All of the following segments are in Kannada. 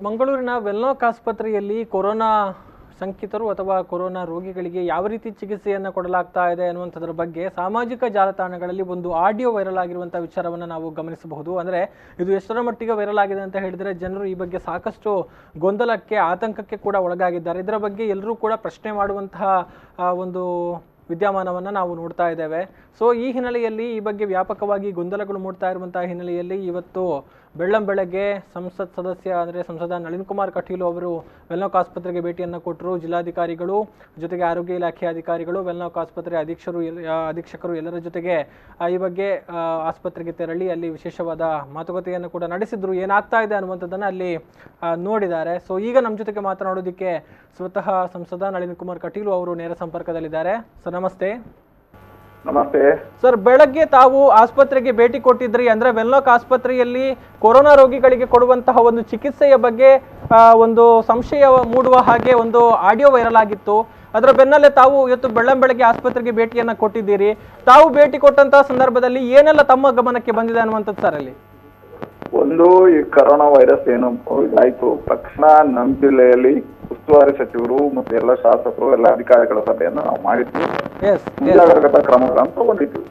ಮಂಗಳೂರಿನ ವೆಲ್ಲಾಕ್ ಆಸ್ಪತ್ರೆಯಲ್ಲಿ ಕೊರೋನಾ ಶಂಕಿತರು ಅಥವಾ ಕೊರೋನಾ ರೋಗಿಗಳಿಗೆ ಯಾವ ರೀತಿ ಚಿಕಿತ್ಸೆಯನ್ನು ಕೊಡಲಾಗ್ತಾ ಇದೆ ಅನ್ನುವಂಥದ್ರ ಬಗ್ಗೆ ಸಾಮಾಜಿಕ ಜಾಲತಾಣಗಳಲ್ಲಿ ಒಂದು ಆಡಿಯೋ ವೈರಲ್ ಆಗಿರುವಂಥ ವಿಚಾರವನ್ನು ನಾವು ಗಮನಿಸಬಹುದು. ಅಂದರೆ ಇದು ಎಷ್ಟರ ಮಟ್ಟಿಗೆ ವೈರಲ್ ಆಗಿದೆ ಅಂತ ಹೇಳಿದರೆ ಜನರು ಈ ಬಗ್ಗೆ ಸಾಕಷ್ಟು ಗೊಂದಲಕ್ಕೆ ಆತಂಕಕ್ಕೆ ಕೂಡ ಒಳಗಾಗಿದ್ದಾರೆ. ಇದರ ಬಗ್ಗೆ ಎಲ್ಲರೂ ಕೂಡ ಪ್ರಶ್ನೆ ಮಾಡುವಂತಹ ಒಂದು ವಿದ್ಯಮಾನವನ್ನು ನಾವು ನೋಡ್ತಾ ಇದ್ದೇವೆ. ಸೊ ಈ ಹಿನ್ನೆಲೆಯಲ್ಲಿ ಈ ಬಗ್ಗೆ ವ್ಯಾಪಕವಾಗಿ ಗೊಂದಲಗಳು ಮೂಡ್ತಾ ಇರುವಂತಹ ಹಿನ್ನೆಲೆಯಲ್ಲಿ ಇವತ್ತು ಬೆಳ್ಳಂಬೆಳಗ್ಗೆ ಸಂಸತ್ ಸದಸ್ಯ ಅಂದರೆ ಸಂಸದ ನಳಿನ್ ಕುಮಾರ್ ಕಟೀಲು ಅವರು ವೆಲ್ಲಾಕ್ ಆಸ್ಪತ್ರೆಗೆ ಭೇಟಿಯನ್ನು ಕೊಟ್ಟರು. ಜಿಲ್ಲಾಧಿಕಾರಿಗಳು ಜೊತೆಗೆ ಆರೋಗ್ಯ ಇಲಾಖೆ ಅಧಿಕಾರಿಗಳು ವೆಲ್ಲಾಕ್ ಆಸ್ಪತ್ರೆ ಅಧೀಕ್ಷಕರು ಎಲ್ಲರ ಜೊತೆಗೆ ಈ ಬಗ್ಗೆ ಆಸ್ಪತ್ರೆಗೆ ತೆರಳಿ ಅಲ್ಲಿ ವಿಶೇಷವಾದ ಮಾತುಕತೆಯನ್ನು ಕೂಡ ನಡೆಸಿದ್ರು. ಏನಾಗ್ತಾ ಇದೆ ಅನ್ನುವಂಥದ್ದನ್ನು ಅಲ್ಲಿ ನೋಡಿದ್ದಾರೆ. ಸೊ ಈಗ ನಮ್ಮ ಜೊತೆಗೆ ಮಾತನಾಡೋದಕ್ಕೆ ಸ್ವತಃ ಸಂಸದ ನಳಿನ್ ಕುಮಾರ್ ಕಟೀಲು ಅವರು ನೇರ ಸಂಪರ್ಕದಲ್ಲಿದ್ದಾರೆ. ಸರ್ ನಮಸ್ತೆ. ನಮಸ್ತೆ ಸರ್, ಬೆಳಗ್ಗೆ ತಾವು ಆಸ್ಪತ್ರೆಗೆ ಭೇಟಿ ಕೊಟ್ಟಿದ್ರಿ. ಅಂದ್ರೆ ವೆಲ್ಲಾಕ್ ಆಸ್ಪತ್ರೆಯಲ್ಲಿ ಕೊರೋನಾ ರೋಗಿಗಳಿಗೆ ಕೊಡುವಂತಹ ಒಂದು ಚಿಕಿತ್ಸೆಯ ಬಗ್ಗೆ ಒಂದು ಸಂಶಯ ಮೂಡುವ ಹಾಗೆ ಒಂದು ಆಡಿಯೋ ವೈರಲ್ ಆಗಿತ್ತು. ಅದರ ಬೆನ್ನಲ್ಲೇ ತಾವು ಇವತ್ತು ಬೆಳ್ಳಂಬೆಳಗ್ಗೆ ಆಸ್ಪತ್ರೆಗೆ ಭೇಟಿಯನ್ನ ಕೊಟ್ಟಿದ್ದೀರಿ. ತಾವು ಭೇಟಿ ಕೊಟ್ಟಂತಹ ಸಂದರ್ಭದಲ್ಲಿ ಏನೆಲ್ಲ ತಮ್ಮ ಗಮನಕ್ಕೆ ಬಂದಿದೆ ಅನ್ನುವಂಥದ್ದು ಸರ್ ಅಲ್ಲಿ? ಒಂದು, ಈ ಕರೋನಾ ವೈರಸ್ ಏನು ಆಯ್ತು ತಕ್ಷಣ ನಮ್ಮ ಜಿಲ್ಲೆಯಲ್ಲಿ ಉಸ್ತುವಾರಿ ಸಚಿವರು ಮತ್ತೆ ಎಲ್ಲ ಶಾಸಕರು ಎಲ್ಲ ಅಧಿಕಾರಿಗಳ ಸಭೆಯನ್ನು ನಾವು ಮಾಡಿದ್ವಿ. ಮುಂಜಾಗ್ರತಾ ಕ್ರಮಗಳನ್ನು ತಗೊಂಡಿದ್ವಿ.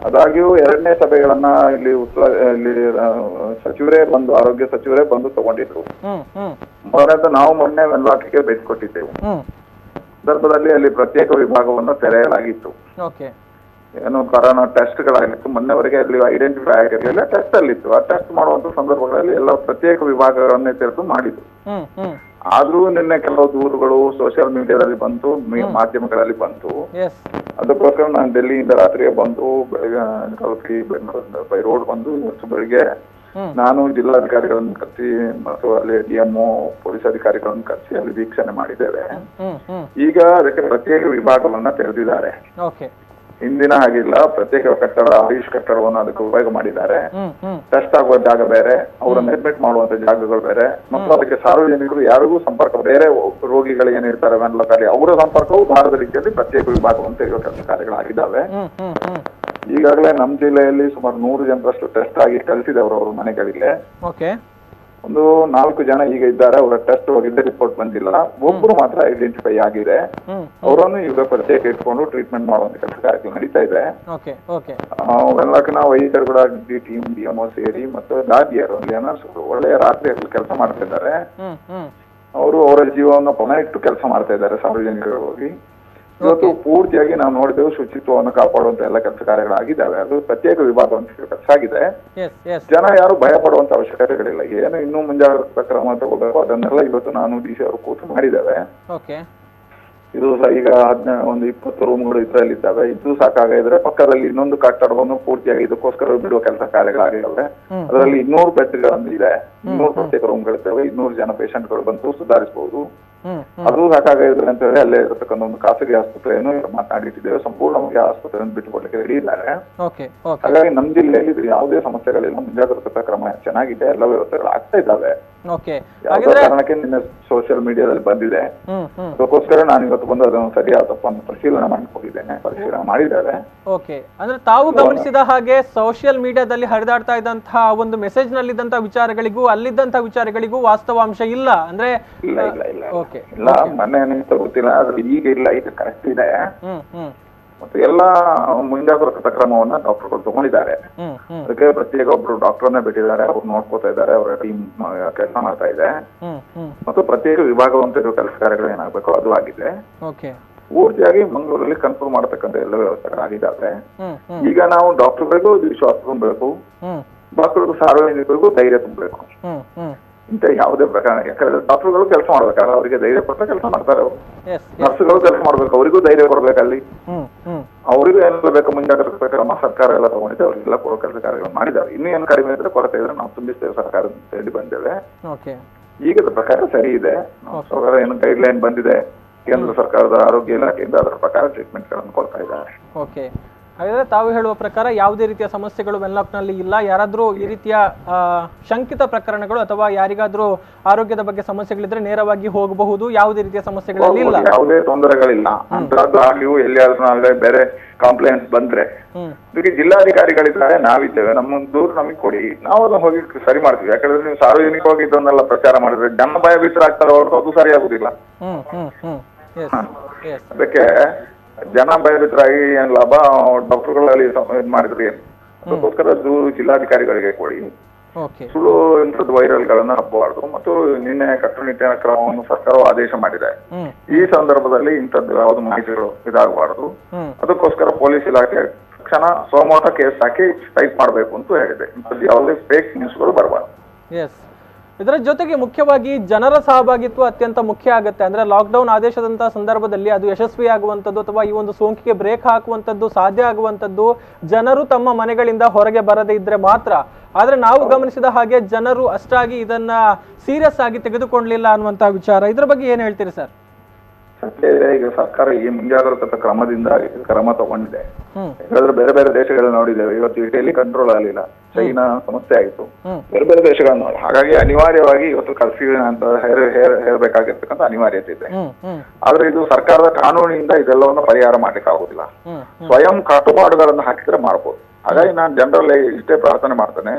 ಆದಾಗ್ಯೂ ಎರಡನೇ ಸಭೆಗಳನ್ನ ಇಲ್ಲಿ ಸಚಿವರೇ ಬಂದು ಆರೋಗ್ಯ ಸಚಿವರೇ ಬಂದು ತಗೊಂಡಿದ್ರು. ನಾವು ಮೊನ್ನೆ ವೆಲ್ಲಾಕ್ಗೆ ಭೇಟಿ ಕೊಟ್ಟಿದ್ದೆವು. ಸಂದರ್ಭದಲ್ಲಿ ಅಲ್ಲಿ ಪ್ರತ್ಯೇಕ ವಿಭಾಗವನ್ನು ತೆರೆಯಲಾಗಿತ್ತು. ಏನು ಕರೋನಾ ಟೆಸ್ಟ್ಗಳಾಗಿತ್ತು. ಮೊನ್ನೆವರೆಗೆ ಅಲ್ಲಿ ಐಡೆಂಟಿಫೈ ಆಗಿರಲಿಲ್ಲ, ಟೆಸ್ಟ್ ಅಲ್ಲಿತ್ತು. ಆ ಟೆಸ್ಟ್ ಮಾಡುವಂತ ಸಂದರ್ಭಗಳಲ್ಲಿ ಎಲ್ಲ ಪ್ರತ್ಯೇಕ ವಿಭಾಗಗಳನ್ನೇ ತೆರೆದು ಮಾಡಿದ್ರು. ಆದ್ರೂ ನಿನ್ನೆ ಕೆಲವು ದೂರುಗಳು ಸೋಷಿಯಲ್ ಮೀಡಿಯಾದಲ್ಲಿ ಬಂತು, ಮಾಧ್ಯಮಗಳಲ್ಲಿ ಬಂತು. ಅದಕ್ಕೋಸ್ಕರ ನಾನು ಡೆಲ್ಲಿಯಿಂದ ರಾತ್ರಿಗೆ ಬಂದು ಬೆಳಗ್ಗೆ ಬೈ ರೋಡ್ ಬಂದು ಇವತ್ತು ಬೆಳಿಗ್ಗೆ ನಾನು ಜಿಲ್ಲಾಧಿಕಾರಿಗಳನ್ನು ಕರೆಸಿ ಮತ್ತು ಅಲ್ಲಿ DMO ಪೊಲೀಸ್ ಅಧಿಕಾರಿಗಳನ್ನು ಕರೆಸಿ ಅಲ್ಲಿ ವೀಕ್ಷಣೆ ಮಾಡಿದ್ದೇವೆ. ಈಗ ಅದಕ್ಕೆ ಪ್ರತ್ಯೇಕ ವಿಭಾಗವನ್ನ ತೆರೆದಿದ್ದಾರೆ. ಹಿಂದಿನ ಹಾಗಿಲ್ಲ, ಪ್ರತ್ಯೇಕ ಕಟ್ಟಡ ಆಯುಷ್ ಕಟ್ಟಡವನ್ನು ಅದಕ್ಕೆ ಉಪಯೋಗ ಮಾಡಿದ್ದಾರೆ. ಟೆಸ್ಟ್ ಆಗುವ ಜಾಗ ಬೇರೆ, ಅವರನ್ನು ಅಡ್ಮಿಟ್ ಮಾಡುವಂತ ಜಾಗಗಳು ಬೇರೆ, ಮತ್ತು ಅದಕ್ಕೆ ಸಾರ್ವಜನಿಕರು ಯಾರಿಗೂ ಸಂಪರ್ಕ ಬೇರೆ ರೋಗಿಗಳು ಏನಿರ್ತಾರೆ ವೆನ್ಲಾಕಲ್ಲಿ ಅವರ ಸಂಪರ್ಕವು ಬಾರದ ರೀತಿಯಲ್ಲಿ ಪ್ರತ್ಯೇಕ ವಿಭಾಗವನ್ನು ತೆರೆಯುವ ಕೆಲಸ ಕಾರ್ಯಗಳಾಗಿದ್ದಾವೆ. ಈಗಾಗಲೇ ನಮ್ಮ ಜಿಲ್ಲೆಯಲ್ಲಿ ಸುಮಾರು 100 ಜನರಷ್ಟು ಟೆಸ್ಟ್ ಆಗಿ ಕಳಿಸಿದವರು ಅವರ ಮನೆಗಳಿಗೆ. ಒಂದು 4 ಜನ ಈಗ ಇದ್ದಾರೆ. ಅವರ ಟೆಸ್ಟ್ ಹೋಗಿದ್ದ ರಿಪೋರ್ಟ್ ಬಂದಿಲ್ಲ. ಒಬ್ರು ಮಾತ್ರ ಐಡೆಂಟಿಫೈ ಆಗಿದೆ. ಅವರನ್ನು ಈಗ ಪ್ರತ್ಯೇಕ ಇಟ್ಕೊಂಡು ಟ್ರೀಟ್ಮೆಂಟ್ ಮಾಡುವಂತ ಕೆಲಸ ಕಾರ್ಯ ನಡೀತಾ ಇದೆ. ವೆನ್ಲಾಕ್ನ ವೈದ್ಯರುಗಳ ಟೀಮ್ DMO ಸೇರಿ ಮತ್ತು ದಾದಿಯರು ಅಲ್ಲಿ ಒಳ್ಳೆಯ ರಾತ್ರಿಯಲ್ಲಿ ಕೆಲಸ ಮಾಡ್ತಾ ಇದ್ದಾರೆ. ಅವರು ಅವರ ಜೀವವನ್ನು ಪಣ ಇಟ್ಟು ಕೆಲಸ ಮಾಡ್ತಾ ಇದ್ದಾರೆ ಸಾರ್ವಜನಿಕರು ಹೋಗಿ. ಇವತ್ತು ಪೂರ್ತಿಯಾಗಿ ನಾವು ನೋಡಿದೆವು, ಶುಚಿತ್ವವನ್ನು ಕಾಪಾಡುವಂತ ಎಲ್ಲ ಕೆಲಸ ಕಾರ್ಯಗಳಾಗಿದ್ದಾವೆ. ಅದು ಪ್ರತ್ಯೇಕ ವಿಭಾಗವಂತ ಕೆಲಸ ಆಗಿದೆ. ಜನ ಯಾರು ಭಯ ಪಡುವಂತ ಅವಶ್ಯಕತೆಗಳಿಲ್ಲ. ಏನು ಇನ್ನೂ ಮುಂಜಾಗ್ರತಾ ಕ್ರಮ ತಗೋಬೇಕು ಅದನ್ನೆಲ್ಲ ಇವತ್ತು ನಾನು DC ಅವರು ಕೂತು ಮಾಡಿದ್ದೇವೆ. ಇದು ಈಗ ಒಂದು 20 ರೂಮ್ಗಳು ಇದರಲ್ಲಿದ್ದಾವೆ. ಇದು ಸಾಕಾಗಿದ್ರೆ ಪಕ್ಕದಲ್ಲಿ ಇನ್ನೊಂದು ಕಟ್ಟಡವನ್ನು ಪೂರ್ತಿಯಾಗಿ ಇದಕ್ಕೋಸ್ಕರ ಬಿಡುವ ಕೆಲಸ ಕಾರ್ಯಗಳಾಗಿದ್ದಾವೆ. ಅದರಲ್ಲಿ 200 ಬೆಡ್ಗಳನ್ನು ಇದೆ, 200 ಪ್ರತ್ಯೇಕ ರೂಮ್ಗಳಿದ್ದಾವೆ. 200 ಜನ ಪೇಷಂಟ್ಗಳು ಬಂದು ಸುಧಾರಿಸಬಹುದು. ಅದು ಸಾಕಾಗಿದ್ರೆ ಅಂತ ಹೇಳಿ ಅಲ್ಲೇ ಇರತಕ್ಕಂಥ ಒಂದು ಖಾಸಗಿ ಆಸ್ಪತ್ರೆಯನ್ನು ಮಾತನಾಡಿಟ್ಟಿದ್ದೇವೆ. ಸಂಪೂರ್ಣವಾಗಿ ಆಸ್ಪತ್ರೆಯನ್ನು ಬಿಟ್ಟುಕೊಡ್ಲಿಕ್ಕೆ ರೆಡಿ ಇದ್ದಾರೆ. ಹಾಗಾಗಿ ನಮ್ಮ ಜಿಲ್ಲೆಯಲ್ಲಿ ಯಾವುದೇ ಸಮಸ್ಯೆಗಳಿಲ್ಲ. ಮುಂಜಾಗ್ರತಾ ಕ್ರಮ ಚೆನ್ನಾಗಿದೆ, ಎಲ್ಲ ವ್ಯವಸ್ಥೆಗಳು ಆಗ್ತಾ ಇದ್ದಾವೆ. ಯಾವುದೇ ಕಾರಣಕ್ಕೆ ನಿನ್ನೆ ಸೋಷಿಯಲ್ ಮೀಡಿಯಾದಲ್ಲಿ ಬಂದಿದೆ. ಅದಕ್ಕೋಸ್ಕರ ನಾನು ಇವತ್ತು ಬಂದು ಅದನ್ನು ಸರಿಯಾದ ತಪ್ಪನ್ನು ಪರಿಶೀಲನೆ ಮಾಡಿಕೊಂಡಿದ್ದೇನೆ. ಪರಿಶೀಲನೆ ಮಾಡಿದ್ದೇವೆ. ಅಂದ್ರೆ ತಾವು ಗಮನಿಸಿದ ಹಾಗೆ ಸೋಷಿಯಲ್ ಮೀಡಿಯಾದಲ್ಲಿ ಹರಿದಾಡ್ತಾ ಇದ್ದಂತಹ ಒಂದು ಮೆಸೇಜ್ ನಲ್ಲಿದ್ದಂತಹ ವಿಚಾರಗಳಿಗೂ ಅಲ್ಲಿದ್ದಂತಹ ವಿಚಾರಗಳಿಗೂ ವಾಸ್ತವಾಂಶ ಇಲ್ಲ ಅಂದ್ರೆ ಇಲ್ಲ. ಮೊನ್ನೆ ನಿಮ್ಗೆ ಗೊತ್ತಿಲ್ಲ, ಆದ್ರೆ ಈಗ ಇಲ್ಲ, ಇದು ಕರೆಕ್ಟ್ ಇದೆ. ಮತ್ತು ಎಲ್ಲ ಮುಂಜಾಗ್ರತಾ ಕ್ರಮವನ್ನ ಡಾಕ್ಟರ್ಗಳು ತಗೊಂಡಿದ್ದಾರೆ. ಅದಕ್ಕೆ ಪ್ರತ್ಯೇಕ ಒಬ್ರು ಡಾಕ್ಟರ್ನೇ ಬಿಟ್ಟಿದ್ದಾರೆ. ಅವ್ರು ನೋಡ್ಕೋತಾ ಇದ್ದಾರೆ. ಅವರ ಟೀಮ್ ಕೆಲಸ ಮಾಡ್ತಾ ಇದೆ. ಮತ್ತು ಪ್ರತ್ಯೇಕ ವಿಭಾಗವಂತ ಕೆಲಸ ಕಾರ್ಯಗಳು ಏನಾಗಬೇಕು ಅದು ಆಗಿದೆ. ಪೂರ್ತಿಯಾಗಿ ಮಂಗಳೂರಲ್ಲಿ ಕನ್ಫರ್ಮ್ ಮಾಡತಕ್ಕಂಥ ಎಲ್ಲ ವ್ಯವಸ್ಥೆಗಳಾಗಿದ್ದಾವೆ. ಈಗ ನಾವು ಡಾಕ್ಟರ್ಗಳಿಗೂ ವಿಶ್ವಾಸ ತುಂಬಬೇಕು, ಡಾಕ್ಟರ್ಗೂ ಸಾರ್ವಜನಿಕರಿಗೂ ಧೈರ್ಯ ತುಂಬಬೇಕು. ಇಂಥ ಯಾವುದೇ ಪ್ರಕಾರ, ಯಾಕಂದ್ರೆ ಡಾಕ್ಟರ್ಗಳು ಕೆಲಸ ಮಾಡ್ಬೇಕಾದ್ರೆ ಅವರಿಗೆ ಧೈರ್ಯ ಕೊಟ್ಟ ಕೆಲಸ ಮಾಡ್ತಾರೆ. ಅವರು ನರ್ಸ್ಗಳು ಕೆಲಸ ಮಾಡ್ಬೇಕು, ಅವರಿಗೂ ಧೈರ್ಯ ಕೊಡ್ಬೇಕಲ್ಲಿ. ಅವರಿಗೂ ಏನೆಲ್ಲ ಬೇಕು ಮುಂಜಾಗ್ರತಾ ಕ್ರಮ ಸರ್ಕಾರ ಎಲ್ಲ ತಗೊಂಡಿದೆ. ಅವರಿಗೆಲ್ಲ ಕೊಡೋ ಕೆಲಸ ಕಾರ್ಯಗಳು ಮಾಡಿದ್ದಾರೆ. ಇನ್ನೂ ಏನು ಕಡಿಮೆ ಇದ್ರೆ ಕೊರತೆ ಇದ್ರೆ ನಾವು ತುಂಬಿಸ್ತೇವೆ ಸರ್ಕಾರದ ಹೇಳಿ ಬಂದೇವೆ. ಈಗದ ಪ್ರಕಾರ ಸರಿ ಇದೆ. ಸರ್ಕಾರ ಏನು ಗೈಡ್ ಲೈನ್ ಬಂದಿದೆ ಕೇಂದ್ರ ಸರ್ಕಾರದ ಆರೋಗ್ಯ ಇಲಾಖೆಯಿಂದ, ಅದರ ಪ್ರಕಾರ ಟ್ರೀಟ್ಮೆಂಟ್ ಗಳನ್ನು ಕೊಡ್ತಾ ಇದ್ದಾರೆ. ಹಾಗಾದ್ರೆ ತಾವು ಹೇಳುವ ಪ್ರಕಾರ ಯಾವುದೇ ರೀತಿಯ ಸಮಸ್ಯೆಗಳು ವೆನ್ಲಾಕ್ನಲ್ಲಿ ಇಲ್ಲ. ಯಾರಾದರೂ ಈ ರೀತಿಯ ಶಂಕಿತ ಪ್ರಕರಣಗಳು ಅಥವಾ ಯಾರಿಗಾದ್ರೂ ಆರೋಗ್ಯದ ಬಗ್ಗೆ ಸಮಸ್ಯೆಗಳಿದ್ರೆ ನೇರವಾಗಿ ಹೋಗಬಹುದು, ಯಾವುದೇ ರೀತಿಯ ಸಮಸ್ಯೆಗಳಲ್ಲಿ ಇಲ್ಲ, ಯಾವುದೇ ತೊಂದರೆಗಳಿಲ್ಲ. ಅಂತಹದ್ದಾಗ್ಲಿಯೂ ಎಲ್ಲಿಯಾದ್ರೂ ಬೇರೆ ಕಂಪ್ಲೇಂಟ್ಸ್ ಬಂದ್ರೆ ಜಿಲ್ಲಾಧಿಕಾರಿಗಳಿದ್ದಾರೆ, ನಾವಿದ್ದೇವೆ, ನಮ್ಮ ದೂರು ನಮಗೆ ಕೊಡಿ, ನಾವು ಅದನ್ನ ಹೋಗಿ ಸರಿ ಮಾಡ್ತೀವಿ. ಯಾಕಂದ್ರೆ ನೀವು ಸಾರ್ವಜನಿಕವಾಗಿ ಇದನ್ನೆಲ್ಲ ಪ್ರಚಾರ ಮಾಡಿದ್ರೆ ಜನ ಭಯಭೀತರಾಗ್ತಾರೆ ಹೊರತು ಅದು ಸರಿಯಾಗುದಿಲ್ಲ. ಅದಕ್ಕೆ ಜನ ಭಯಭೀತರಾಗಿ ಏನ್ ಲಾಭ, ಡಾಕ್ಟರ್ಗಳಲ್ಲಿ ಇದ್ ಮಾಡಿದ್ರೆ ಏನು, ಅದಕ್ಕೋಸ್ಕರ ಜಿಲ್ಲಾಧಿಕಾರಿಗಳಿಗೆ ಕೊಡಿ. ಸುಳ್ಳು ಇಂಥದ್ದು ವೈರಲ್ಗಳನ್ನ ಹಬ್ಬಬಾರ್ದು. ಮತ್ತು ನಿನ್ನೆ ಕಟ್ಟುನಿಟ್ಟಿನ ಕ್ರಮವನ್ನು ಸರ್ಕಾರವು ಆದೇಶ ಮಾಡಿದೆ. ಈ ಸಂದರ್ಭದಲ್ಲಿ ಇಂಥದ್ದು ಯಾವ್ದು ಮಾಹಿತಿಗಳು ಇದಾಗಬಾರದು. ಅದಕ್ಕೋಸ್ಕರ ಪೊಲೀಸ್ ಇಲಾಖೆ ತಕ್ಷಣ ಸೋಮವಾರ ಕೇಸ್ ಹಾಕಿ ಟೈಪ್ ಮಾಡಬೇಕು ಅಂತ ಹೇಳಿದೆ. ಇಂಥದ್ದು ಯಾವುದೇ ಫೇಕ್ ನ್ಯೂಸ್ಗಳು ಬರಬಾರ್ದು. ಇದರ ಜೊತೆಗೆ ಮುಖ್ಯವಾಗಿ ಜನರ ಸಹಭಾಗಿತ್ವ ಅತ್ಯಂತ ಮುಖ್ಯ ಆಗುತ್ತೆ. ಅಂದ್ರೆ ಲಾಕ್ಡೌನ್ ಆದೇಶದಂತಹ ಸಂದರ್ಭದಲ್ಲಿ ಅದು ಯಶಸ್ವಿ ಆಗುವಂಥದ್ದು ಅಥವಾ ಈ ಒಂದು ಸೋಂಕಿಗೆ ಬ್ರೇಕ್ ಹಾಕುವಂಥದ್ದು ಸಾಧ್ಯ ಆಗುವಂಥದ್ದು ಜನರು ತಮ್ಮ ಮನೆಗಳಿಂದ ಹೊರಗೆ ಬರದೇ ಇದ್ರೆ ಮಾತ್ರ. ಆದ್ರೆ ನಾವು ಗಮನಿಸಿದ ಹಾಗೆ ಜನರು ಅಷ್ಟಾಗಿ ಇದನ್ನ ಸೀರಿಯಸ್ ಆಗಿ ತೆಗೆದುಕೊಳ್ಳಲಿಲ್ಲ ಅನ್ನುವಂತಹ ವಿಚಾರ, ಇದ್ರ ಬಗ್ಗೆ ಏನ್ ಹೇಳ್ತೀರಿ ಸರ್? ಸತ್ಯ ಇದೆ, ಈಗ ಸರ್ಕಾರ ಈ ಮುಂಜಾಗ್ರತಾ ಕ್ರಮದಿಂದ ಕ್ರಮ ತಗೊಂಡಿದೆ. ಯಾಕಂದ್ರೆ ಬೇರೆ ಬೇರೆ ದೇಶಗಳನ್ನ ನೋಡಿದ್ದೇವೆ, ಇವತ್ತು ಇಟಲಿ ಕಂಟ್ರೋಲ್ ಆಗಲಿಲ್ಲ, ಚೈನಾ ಸಮಸ್ಯೆ ಆಯಿತು, ಬೇರೆ ಬೇರೆ ದೇಶಗಳನ್ನ ನೋಡಿ. ಹಾಗಾಗಿ ಅನಿವಾರ್ಯವಾಗಿ ಇವತ್ತು ಕರ್ಫ್ಯೂ ಅಂತ ಹೇರಬೇಕಾಗಿರ್ತಕ್ಕಂಥ ಅನಿವಾರ್ಯತೆ ಇದೆ. ಆದ್ರೆ ಇದು ಸರ್ಕಾರದ ಕಾನೂನಿನಿಂದ ಇದೆಲ್ಲವನ್ನು ಪರಿಹಾರ ಮಾಡ್ಲಿಕ್ಕೆ ಆಗುದಿಲ್ಲ. ಸ್ವಯಂ ಕಟ್ಟುಪಾಡುಗಳನ್ನು ಹಾಕಿದ್ರೆ ಮಾಡ್ಬೋದು. ಹಾಗಾಗಿ ನಾನು ಜನರಲ್ಲಿ ಇಷ್ಟೇ ಪ್ರಾರ್ಥನೆ ಮಾಡ್ತೇನೆ,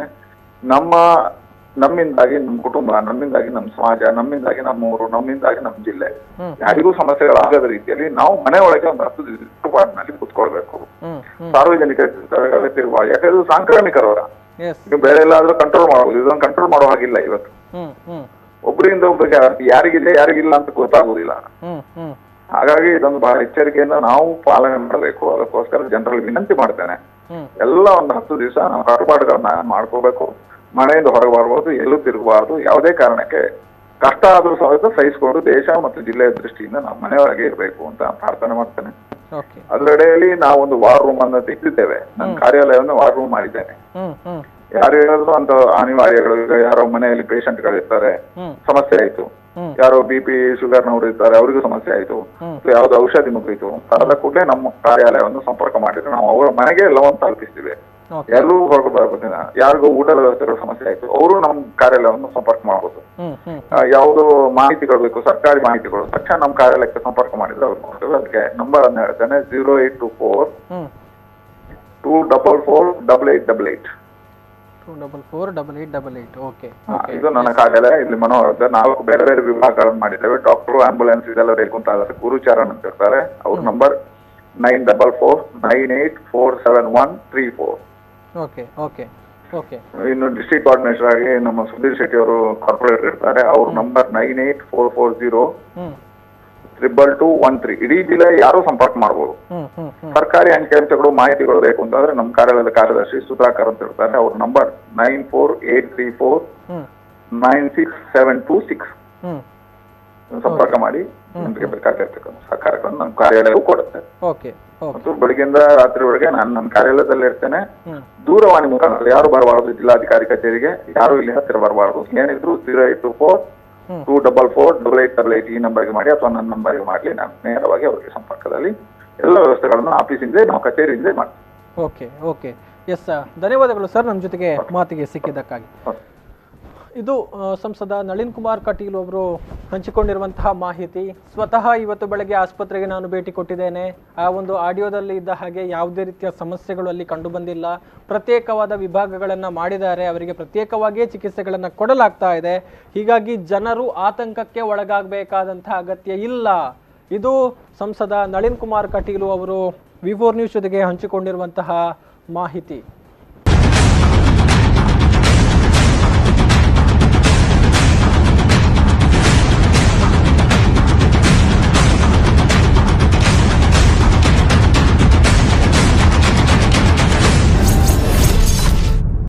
ನಮ್ಮಿಂದಾಗಿ ನಮ್ಮ ಕುಟುಂಬ, ನಮ್ಮಿಂದಾಗಿ ನಮ್ಮ ಸಮಾಜ, ನಮ್ಮಿಂದಾಗಿ ನಮ್ಮ ಊರು, ನಮ್ಮಿಂದಾಗಿ ನಮ್ಮ ಜಿಲ್ಲೆ, ಯಾರಿಗೂ ಸಮಸ್ಯೆಗಳಾಗದ ರೀತಿಯಲ್ಲಿ ನಾವು ಮನೆ ಒಳಗೆ ಒಂದು 10 ಕಟ್ಟುಪಾಡಿನಲ್ಲಿ ಕೂತ್ಕೊಳ್ಬೇಕು. ಸಾರ್ವಜನಿಕ ತಿರುಗಾಳಿ, ಯಾಕಂದ್ರೆ ಸಾಂಕ್ರಾಮಿಕ ರೋಗ, ಬೇರೆ ಎಲ್ಲಾದ್ರೂ ಕಂಟ್ರೋಲ್ ಮಾಡಬಹುದು, ಇದನ್ನು ಕಂಟ್ರೋಲ್ ಮಾಡೋ ಹಾಗಿಲ್ಲ. ಇವತ್ತು ಒಬ್ಬರಿಂದ ಒಬ್ಬರಿಗೆ ಯಾರಿಗಿದೆ ಯಾರಿಗಿಲ್ಲ ಅಂತ ಗೊತ್ತಾಗುದಿಲ್ಲ. ಹಾಗಾಗಿ ಇದೊಂದು ಬಹಳ ಎಚ್ಚರಿಕೆಯಿಂದ ನಾವು ಪಾಲನೆ ಮಾಡಬೇಕು. ಅದಕ್ಕೋಸ್ಕರ ಜನರಲ್ಲಿ ವಿನಂತಿ ಮಾಡ್ತೇನೆ, ಎಲ್ಲ ಒಂದು 10 ದಿವಸ ನಾವು ಕಟ್ಟುಪಾಡುಗಳನ್ನ ಮಾಡ್ಕೋಬೇಕು. ಮನೆಯಿಂದ ಹೊರಗೆ ಬರಬಹುದು, ಎಲ್ಲೂ ತಿರುಗಬಾರದು. ಯಾವುದೇ ಕಾರಣಕ್ಕೆ ಕಷ್ಟ ಆದ್ರೂ ಸಹಿತ ಸಹಿಸಿಕೊಂಡು ದೇಶ ಮತ್ತು ಜಿಲ್ಲೆಯ ದೃಷ್ಟಿಯಿಂದ ನಾವು ಮನೆಯೊಳಗೆ ಇರಬೇಕು ಅಂತ ಪ್ರಾರ್ಥನೆ ಮಾಡ್ತೇನೆ. ಅದರಡೆಯಲ್ಲಿ ನಾವು ಒಂದು ವಾರ್ ರೂಮ್ ಅನ್ನು ತೆಗೆದಿದ್ದೇವೆ. ನನ್ನ ಕಾರ್ಯಾಲಯವನ್ನು ವಾರ್ ರೂಮ್ ಮಾಡಿದ್ದೇನೆ. ಯಾರು ಹೇಳಿದ್ರು ಅಂತ ಅನಿವಾರ್ಯಗಳು, ಈಗ ಯಾರೋ ಮನೆಯಲ್ಲಿ ಪೇಷಂಟ್ಗಳು ಇರ್ತಾರೆ, ಸಮಸ್ಯೆ ಆಯ್ತು, ಯಾರೋ BP ಶುಗರ್ನವರು ಇರ್ತಾರೆ, ಅವರಿಗೂ ಸಮಸ್ಯೆ ಆಯ್ತು, ಯಾವ್ದು ಔಷಧಿ ಮುಗಿತು, ಅದ ಕೂಡಲೇ ನಮ್ಮ ಕಾರ್ಯಾಲಯವನ್ನು ಸಂಪರ್ಕ ಮಾಡಿದ್ರೆ ನಾವು ಅವರ ಮನೆಗೆ ಎಲ್ಲವನ್ನು ತಲುಪಿಸ್ತೀವಿ. ಎಲ್ಲರೂ ಹೊರಗಡೆ ಯಾರಿಗೂ ಊಟದ ವ್ಯವಸ್ಥೆಗಳ ಸಮಸ್ಯೆ ಆಯ್ತು, ಅವರು ನಮ್ಮ ಕಾರ್ಯಾಲಯವನ್ನು ಸಂಪರ್ಕ ಮಾಡಬಹುದು. ಯಾವುದು ಮಾಹಿತಿಗಳು ಬೇಕು, ಸರ್ಕಾರಿ ಮಾಹಿತಿಗಳು, ತಕ್ಷಣ ನಮ್ಮ ಕಾರ್ಯಾಲಯಕ್ಕೆ ಸಂಪರ್ಕ ಮಾಡಿದ್ರೆ ಅವ್ರು ಕೊಡ್ತೇವೆ. ಅದಕ್ಕೆ ನಂಬರ್ ಅನ್ನು ಹೇಳ್ತೇನೆ, 0824 244 8888. ಇದು ನನ್ನ ಕಾರ್ಯಾಲಯ. ಇಲ್ಲಿ ಮನೋಹರ್, 4 ಬೇರೆ ಬೇರೆ ವಿಭಾಗಗಳನ್ನು ಮಾಡಿದ್ದೇವೆ. ಡಾಕ್ಟರ್, ಆಂಬುಲೆನ್ಸ್ ಇದೆಲ್ಲ ಬೇಕು ಅಂತ ಆದ್ರೆ ಗುರುಚರಣ್ ಅಂತ ಇರ್ತಾರೆ, ಅವ್ರ ನಂಬರ್ 944 98471334. ಇನ್ನು ಡಿಸ್ಟ್ರಿಕ್ಟ್ ಕೋಆರ್ಡಿನೇಟರ್ ಆಗಿ ನಮ್ಮ ಸುಧೀರ್ ಶೆಟ್ಟಿ ಅವರು ಕಾರ್ಪೊರೇಟರ್ ಇರ್ತಾರೆ, ಅವ್ರ ನಂಬರ್ 9844022213. ಇಡೀ ಜಿಲ್ಲೆ ಯಾರು ಸಂಪರ್ಕ ಮಾಡಬಹುದು. ಸರ್ಕಾರಿ ಅಂಕಿಅಂಶಗಳು ಮಾಹಿತಿಗಳು ಬೇಕು ಅಂತಂದ್ರೆ ನಮ್ಮ ಕಾರ್ಯಾಲಯದ ಕಾರ್ಯದರ್ಶಿ ಸುಧಾಕರ್ ಅಂತ ಇರ್ತಾರೆ, ಅವ್ರ ನಂಬರ್ 9483496726. ಸಂಪರ್ಕ ಮಾಡಿ ನಮಗೆ ಬೇಕಾಗಿರ್ತಕ್ಕಂಥ ಸಹಕಾರಗಳನ್ನು ನಮ್ಮ ಕಾರ್ಯಾಲಯವು ಕೊಡುತ್ತೆ. ಮತ್ತು ಬೆಳಗ್ಗೆಯಿಂದ ರಾತ್ರಿವರೆಗೆ ನಾನು ನನ್ನ ಕಾರ್ಯಾಲಯದಲ್ಲಿ ಇರ್ತೇನೆ. ದೂರವಾಣಿ ಮುಖಾಂತರ ಯಾರು ಬರಬಾರದು, ಜಿಲ್ಲಾಧಿಕಾರಿ ಕಚೇರಿಗೆ ಯಾರು ಇಲ್ಲಿ ಹತ್ತಿರ ಬರಬಾರದು. ಏನಿದ್ರು 0824 244 8888 ಈ ನಂಬರ್ಗೆ ಮಾಡಿ ಅಥವಾ ನನ್ನ ನಂಬರ್ಗೆ ಮಾಡಲಿ. ನಾನು ನೇರವಾಗಿ ಅವರಿಗೆ ಸಂಪರ್ಕದಲ್ಲಿ ಎಲ್ಲ ವ್ಯವಸ್ಥೆಗಳನ್ನು ಆಫೀಸಿಂದ ನಾವು ಕಚೇರಿಯಿಂದ ಮಾಡ್ತೀವಿ. ಎಸ್, ಧನ್ಯವಾದಗಳು ಸರ್ ನಮ್ಮ ಜೊತೆಗೆ ಮಾತಿಗೆ ಸಿಕ್ಕಿದ್ದಕ್ಕಾಗಿ. ಇದು ಸಂಸದ ನಳಿನ್ ಕುಮಾರ್ ಕಟೀಲ್ ಅವರು ಹಂಚಿಕೊಂಡಿರುವಂತಹ ಮಾಹಿತಿ. ಸ್ವತಃ ಇವತ್ತು ಬೆಳಗ್ಗೆ ಆಸ್ಪತ್ರೆಗೆ ನಾನು ಭೇಟಿ ಕೊಟ್ಟಿದ್ದೇನೆ. ಆ ಒಂದು ಆಡಿಯೋದಲ್ಲಿ ಇದ್ದ ಹಾಗೆ ಯಾವುದೇ ರೀತಿಯ ಸಮಸ್ಯೆಗಳು ಅಲ್ಲಿ ಕಂಡು ಬಂದಿಲ್ಲ. ಪ್ರತ್ಯೇಕವಾದ ವಿಭಾಗಗಳನ್ನು ಮಾಡಿದ್ದಾರೆ, ಅವರಿಗೆ ಪ್ರತ್ಯೇಕವಾಗಿಯೇ ಚಿಕಿತ್ಸೆಗಳನ್ನು ಕೊಡಲಾಗ್ತಾ ಇದೆ. ಹೀಗಾಗಿ ಜನರು ಆತಂಕಕ್ಕೆ ಒಳಗಾಗಬೇಕಾದಂತಹ ಅಗತ್ಯ ಇಲ್ಲ. ಇದು ಸಂಸದ ನಳಿನ್ ಕುಮಾರ್ ಕಟೀಲ್ ಅವರು V4 ನ್ಯೂಸ್ ಜೊತೆಗೆ ಹಂಚಿಕೊಂಡಿರುವಂತಹ ಮಾಹಿತಿ.